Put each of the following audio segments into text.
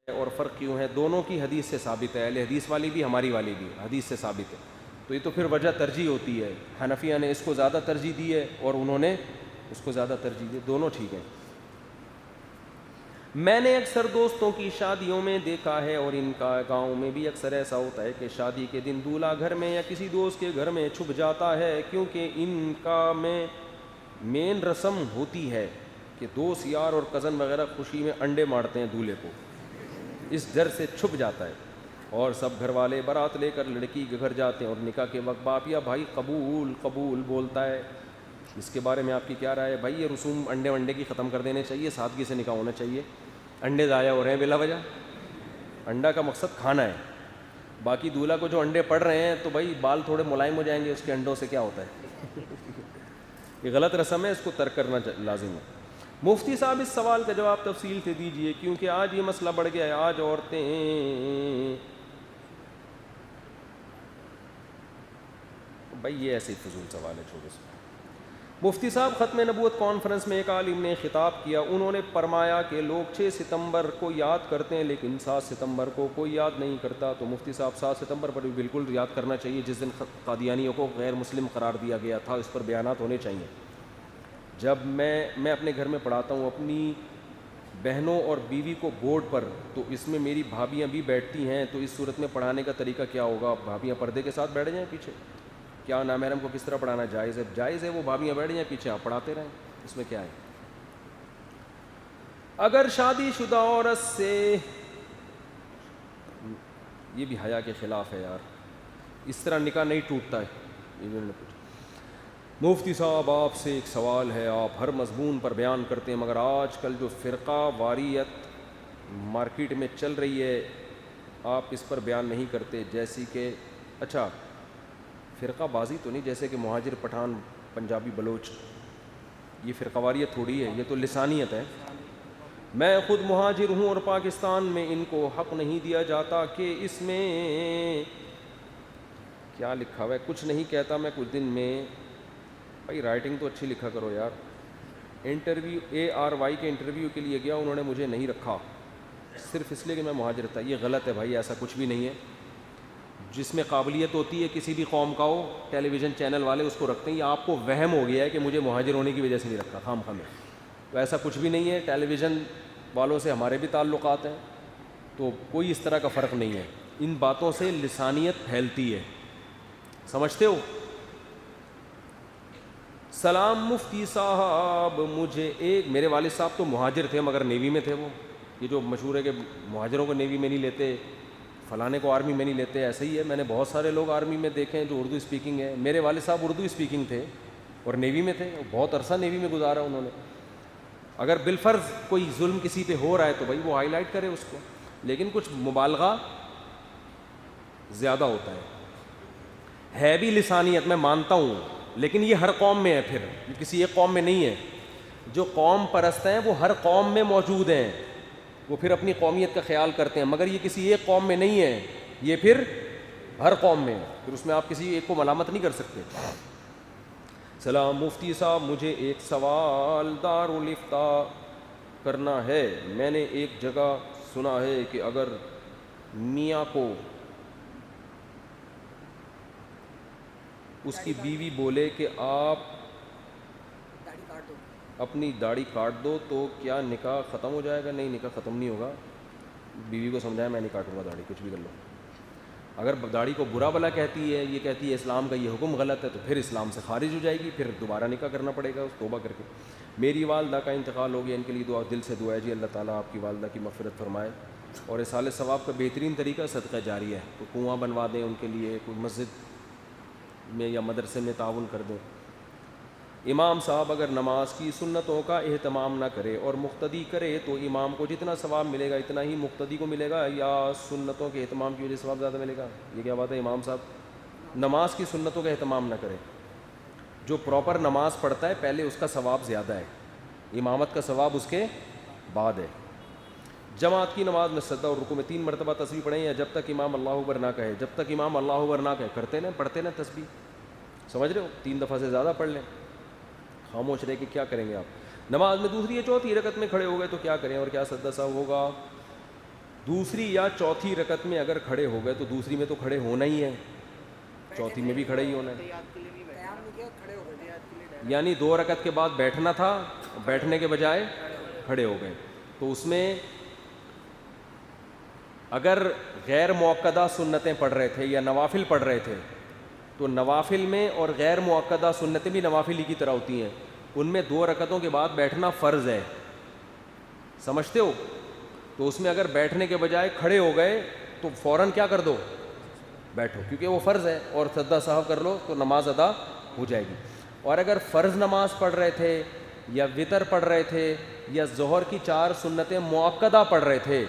اور فرق کیوں ہے؟ دونوں کی حدیث سے ثابت ہے، اہل حدیث والی بھی ہماری والی بھی حدیث سے ثابت ہے، تو یہ تو پھر وجہ ترجیح ہوتی ہے، حنفیہ نے اس کو زیادہ ترجیح دی ہے اور انہوں نے اس کو زیادہ ترجیح دی، دونوں ٹھیک ہیں۔ میں نے اکثر دوستوں کی شادیوں میں دیکھا ہے اور ان کا گاؤں میں بھی اکثر ایسا ہوتا ہے کہ شادی کے دن دولہا گھر میں یا کسی دوست کے گھر میں چھپ جاتا ہے، کیونکہ ان کا میں مین رسم ہوتی ہے کہ دوست یار اور کزن وغیرہ خوشی میں انڈے مارتے ہیں دولہے کو، اس ڈر سے چھپ جاتا ہے، اور سب گھر والے بارات لے کر لڑکی کے گھر جاتے ہیں اور نکاح کے وقت باپ یا بھائی قبول قبول بولتا ہے۔ اس کے بارے میں آپ کی کیا رائے ہے؟ بھائی یہ رسوم انڈے ونڈے کی ختم کر دینے چاہیے، سادگی سے نکاح ہونا چاہیے، انڈے ضائع ہو رہے ہیں بلا وجہ، انڈا کا مقصد کھانا ہے، باقی دولہا کو جو انڈے پڑ رہے ہیں تو بھائی بال تھوڑے ملائم ہو جائیں گے، اس کے انڈوں سے کیا ہوتا ہے؟ یہ غلط رسم ہے، اس کو ترک کرنا لازم ہے۔ مفتی صاحب اس سوال کا جواب تفصیل سے دیجئے، کیونکہ آج یہ مسئلہ بڑھ گیا ہے، آج عورتیں، بھائی یہ ایسے فضول سوال ہے، چھوڑو سے۔ مفتی صاحب ختم نبوت کانفرنس میں ایک عالم نے خطاب کیا، انہوں نے فرمایا کہ لوگ 6 ستمبر کو یاد کرتے ہیں لیکن 7 ستمبر کو کوئی یاد نہیں کرتا، تو مفتی صاحب 7 ستمبر پر بھی بالکل یاد کرنا چاہیے، جس دن قادیانیوں کو غیر مسلم قرار دیا گیا تھا، اس پر بیانات ہونے چاہیے۔ جب میں اپنے گھر میں پڑھاتا ہوں اپنی بہنوں اور بیوی کو بورڈ پر، تو اس میں میری بھابیاں بھی بیٹھتی ہیں، تو اس صورت میں پڑھانے کا طریقہ کیا ہوگا؟ بھابیاں پردے کے ساتھ بیٹھ جائیں پیچھے؟ کیا نامحرم کو کس طرح پڑھانا جائز ہے؟ جائز ہے، وہ بھابیاں بیٹھ جائیں پیچھے، آپ پڑھاتے رہیں، اس میں کیا ہے؟ اگر شادی شدہ عورت سے، یہ بھی حیا کے خلاف ہے یار، اس طرح نکاح نہیں ٹوٹتا ہے۔ مفتی صاحب آپ سے ایک سوال ہے، آپ ہر مضمون پر بیان کرتے ہیں مگر آج کل جو فرقہ واریت مارکیٹ میں چل رہی ہے آپ اس پر بیان نہیں کرتے، جیسی کہ، اچھا فرقہ بازی تو نہیں، جیسے کہ مہاجر پٹھان پنجابی بلوچ، یہ فرقہ واریت تھوڑی ہے، یہ تو لسانیت ہے۔ میں خود مہاجر ہوں اور پاکستان میں ان کو حق نہیں دیا جاتا کہ اس میں کیا لکھا ہوا ہے، کچھ نہیں کہتا میں کچھ دن میں، بھائی رائٹنگ تو اچھی لکھا کرو یار۔ انٹرویو ARY کے انٹرویو کے لیے گیا، انہوں نے مجھے نہیں رکھا صرف اس لیے کہ میں مہاجر تھا، یہ غلط ہے بھائی، ایسا کچھ بھی نہیں ہے۔ جس میں قابلیت ہوتی ہے کسی بھی قوم کا ہو، ٹیلی ویژن چینل والے اس کو رکھتے ہیں، یہ آپ کو وہم ہو گیا ہے کہ مجھے مہاجر ہونے کی وجہ سے نہیں رکھا خام خواہ میں، تو ایسا کچھ بھی نہیں ہے، ٹیلی ویژن والوں سے ہمارے بھی تعلقات ہیں، تو کوئی اس طرح کا فرق نہیں ہے، ان باتوں سے لسانیت پھیلتی ہے، سمجھتے ہو؟ سلام مفتی صاحب، مجھے ایک، میرے والد صاحب تو مہاجر تھے مگر نیوی میں تھے، وہ یہ جو مشہور ہے کہ مہاجروں کو نیوی میں نہیں لیتے، فلانے کو آرمی میں نہیں لیتے، ایسے ہی ہے، میں نے بہت سارے لوگ آرمی میں دیکھے ہیں جو اردو اسپیکنگ ہے، میرے والد صاحب اردو اسپیکنگ تھے اور نیوی میں تھے، بہت عرصہ نیوی میں گزارا انہوں نے۔ اگر بالفرض کوئی ظلم کسی پہ ہو رہا ہے تو بھائی وہ ہائی لائٹ کرے اس کو، لیکن کچھ مبالغہ زیادہ ہوتا ہے بھی لسانیت، میں مانتا ہوں، لیکن یہ ہر قوم میں ہے، پھر یہ کسی ایک قوم میں نہیں ہے، جو قوم پرست ہیں وہ ہر قوم میں موجود ہیں، وہ پھر اپنی قومیت کا خیال کرتے ہیں، مگر یہ کسی ایک قوم میں نہیں ہے، یہ پھر ہر قوم میں ہے، پھر اس میں آپ کسی ایک کو ملامت نہیں کر سکتے۔ سلام مفتی صاحب، مجھے ایک سوال دارالفتاء کرنا ہے، میں نے ایک جگہ سنا ہے کہ اگر میاں کو اس کی بیوی بولے کہ آپ اپنی داڑھی کاٹ دو تو کیا نکاح ختم ہو جائے گا؟ نہیں، نکاح ختم نہیں ہوگا، بیوی کو سمجھایا میں نہیں کاٹوں گا داڑھی، کچھ بھی کر لو، اگر داڑھی کو برا بلا کہتی ہے، یہ کہتی ہے اسلام کا یہ حکم غلط ہے، تو پھر اسلام سے خارج ہو جائے گی، پھر دوبارہ نکاح کرنا پڑے گا اس توبہ کر کے۔ میری والدہ کا انتقال ہو گیا، ان کے لیے دعا، دل سے دعا ہے جی، اللہ تعالیٰ آپ کی والدہ کی مغفرت فرمائے، اور اصال ثواب کا بہترین طریقہ صدقہ جاریہ ہے، تو کنواں بنوا دیں ان کے لیے، کوئی مسجد میں یا مدرسے میں تعاون کر دیں۔ امام صاحب اگر نماز کی سنتوں کا اہتمام نہ کرے اور مقتدی کرے تو امام کو جتنا ثواب ملے گا اتنا ہی مقتدی کو ملے گا، یا سنتوں کے اہتمام کی وجہ سے ثواب زیادہ ملے گا؟ یہ کیا بات ہے امام صاحب؟ نماز کی سنتوں کا اہتمام نہ کرے، جو پراپر نماز پڑھتا ہے پہلے اس کا ثواب زیادہ ہے، امامت کا ثواب اس کے بعد ہے۔ جماعت کی نماز میں سجدہ اور رکوع میں 3 مرتبہ تسبیح پڑھیں، یا جب تک امام اللہ اکبر نہ کہے، جب تک امام اللہ اکبر نہ کہے کرتے نا، پڑھتے نا تسبیح، سمجھ رہے ہو؟ 3 دفعہ سے زیادہ پڑھ لیں، خاموش رہے کہ کیا کریں گے آپ۔ نماز میں دوسری یا چوتھی رکعت میں کھڑے ہو گئے تو کیا کریں اور کیا سجدہ سہو ہوگا؟ دوسری یا چوتھی رکعت میں اگر کھڑے ہو گئے تو دوسری میں تو کھڑے ہونا ہی ہے، چوتھی میں بھی کھڑے ہی ہونا ہے، یعنی 2 رکعت کے بعد بیٹھنا تھا، بیٹھنے کے بجائے کھڑے ہو گئے، تو اس میں اگر غیر مؤکدہ سنتیں پڑھ رہے تھے یا نوافل پڑھ رہے تھے تو نوافل میں اور غیر مؤکدہ سنتیں بھی نوافل ہی کی طرح ہوتی ہیں، ان میں 2 رکعتوں کے بعد بیٹھنا فرض ہے، سمجھتے ہو؟ تو اس میں اگر بیٹھنے کے بجائے کھڑے ہو گئے تو فوراً کیا کر دو، بیٹھو، کیونکہ وہ فرض ہے، اور سجدہ سہو کر لو تو نماز ادا ہو جائے گی۔ اور اگر فرض نماز پڑھ رہے تھے یا وتر پڑھ رہے تھے یا ظہر کی 4 سنتیں مؤکدہ پڑھ رہے تھے،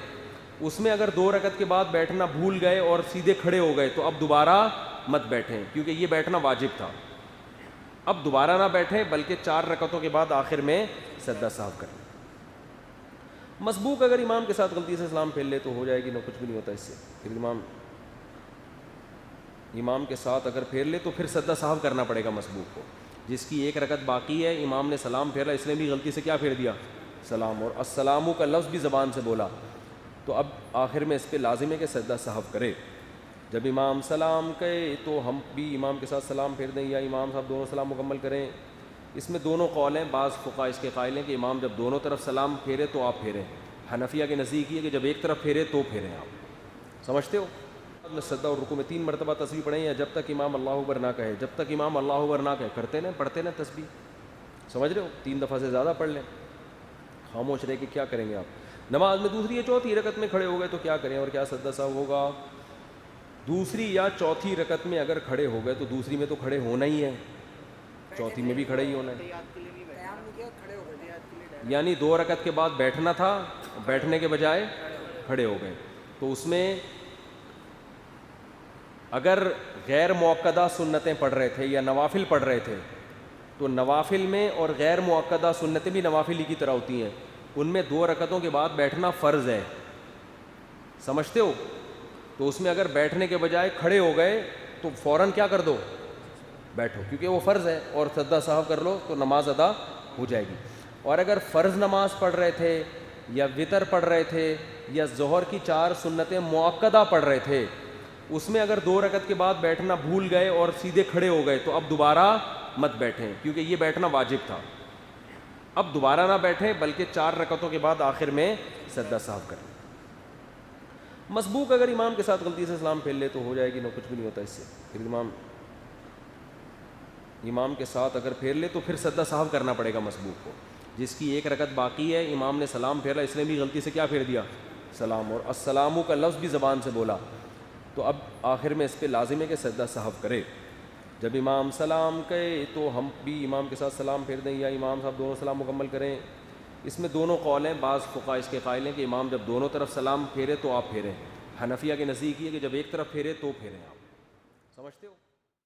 اس میں اگر 2 رکعت کے بعد بیٹھنا بھول گئے اور سیدھے کھڑے ہو گئے تو اب دوبارہ مت بیٹھیں، کیونکہ یہ بیٹھنا واجب تھا، اب دوبارہ نہ بیٹھیں بلکہ 4 رکعتوں کے بعد آخر میں سجدہ سہو کریں۔ مسبوق اگر امام کے ساتھ غلطی سے سلام پھیر لے تو ہو جائے گی، نہ کچھ بھی نہیں ہوتا اس سے، پھر امام کے ساتھ اگر پھیر لے تو پھر سجدہ سہو کرنا پڑے گا مسبوق کو، جس کی 1 رکعت باقی ہے، امام نے سلام پھیرا، اس نے بھی غلطی سے کیا پھیر دیا، سلام، اور السلام کا لفظ بھی زبان سے بولا، تو اب آخر میں اس پہ لازم ہے کہ سجدہ سہو کرے۔ جب امام سلام کہے تو ہم بھی امام کے ساتھ سلام پھیر دیں یا امام صاحب دونوں سلام مکمل کریں، اس میں دونوں قول ہیں، بعض فقہاء اس کے قائل ہیں کہ امام جب دونوں طرف سلام پھیرے تو آپ پھیریں، حنفیہ کے نزدیک یہ کہ جب ایک طرف پھیرے تو پھیریں آپ، سمجھتے ہو؟ سجدہ اور رکوع میں 3 مرتبہ تسبیح پڑھیں یا جب تک امام اللہ اکبر نہ کہے، جب تک امام اللہ اکبر نہ کہے کرتے نا، پڑھتے نا تسبیح، سمجھ رہے ہو؟ 3 دفعہ سے زیادہ پڑھ لیں، خاموش رہے کہ کیا کریں گے آپ۔ نماز میں دوسری یا چوتھی رکعت میں کھڑے ہو گئے تو کیا کریں اور کیا سجدہ سہو ہوگا؟ دوسری یا چوتھی رکعت میں اگر کھڑے ہو گئے تو دوسری میں تو کھڑے ہونا ہی ہے، چوتھی میں بھی کھڑے ہی ہونا ہے، یعنی 2 رکعت کے بعد بیٹھنا تھا، بیٹھنے کے بجائے کھڑے ہو گئے، تو اس میں اگر غیر مؤکدہ سنتیں پڑھ رہے تھے یا نوافل پڑھ رہے تھے تو نوافل میں اور غیر مؤکدہ سنتیں بھی نوافل ہی کی طرح ہوتی ہیں، ان میں 2 رکعتوں کے بعد بیٹھنا فرض ہے، سمجھتے ہو؟ تو اس میں اگر بیٹھنے کے بجائے کھڑے ہو گئے تو فوراً کیا کر دو، بیٹھو، کیونکہ وہ فرض ہے، اور سجدہ سہو کر لو تو نماز ادا ہو جائے گی۔ اور اگر فرض نماز پڑھ رہے تھے یا وتر پڑھ رہے تھے یا ظہر کی 4 سنتیں مؤکدہ پڑھ رہے تھے، اس میں اگر 2 رکعت کے بعد بیٹھنا بھول گئے اور سیدھے کھڑے ہو گئے تو اب دوبارہ مت بیٹھیں، کیونکہ یہ بیٹھنا واجب تھا، اب دوبارہ نہ بیٹھیں بلکہ 4 رکعتوں کے بعد آخر میں سجدہ سہو کریں۔ مسبوق اگر امام کے ساتھ غلطی سے سلام پھیر لے تو ہو جائے گی، نہ کچھ بھی نہیں ہوتا اس سے، پھر امام کے ساتھ اگر پھیر لے تو پھر سجدہ سہو کرنا پڑے گا مسبوق کو، جس کی 1 رکعت باقی ہے، امام نے سلام پھیرا، اس نے بھی غلطی سے کیا پھیر دیا، سلام، اور السلام کا لفظ بھی زبان سے بولا، تو اب آخر میں اس پہ لازم ہے کہ سجدہ سہو کرے۔ جب امام سلام کہے تو ہم بھی امام کے ساتھ سلام پھیر دیں یا امام صاحب دونوں سلام مکمل کریں، اس میں دونوں قول ہیں، بعض فقہاء اس کے قائل ہیں کہ امام جب دونوں طرف سلام پھیرے تو آپ پھیریں، حنفیہ کے نزدیک یہ کہ جب ایک طرف پھیرے تو پھیریں آپ، سمجھتے ہو؟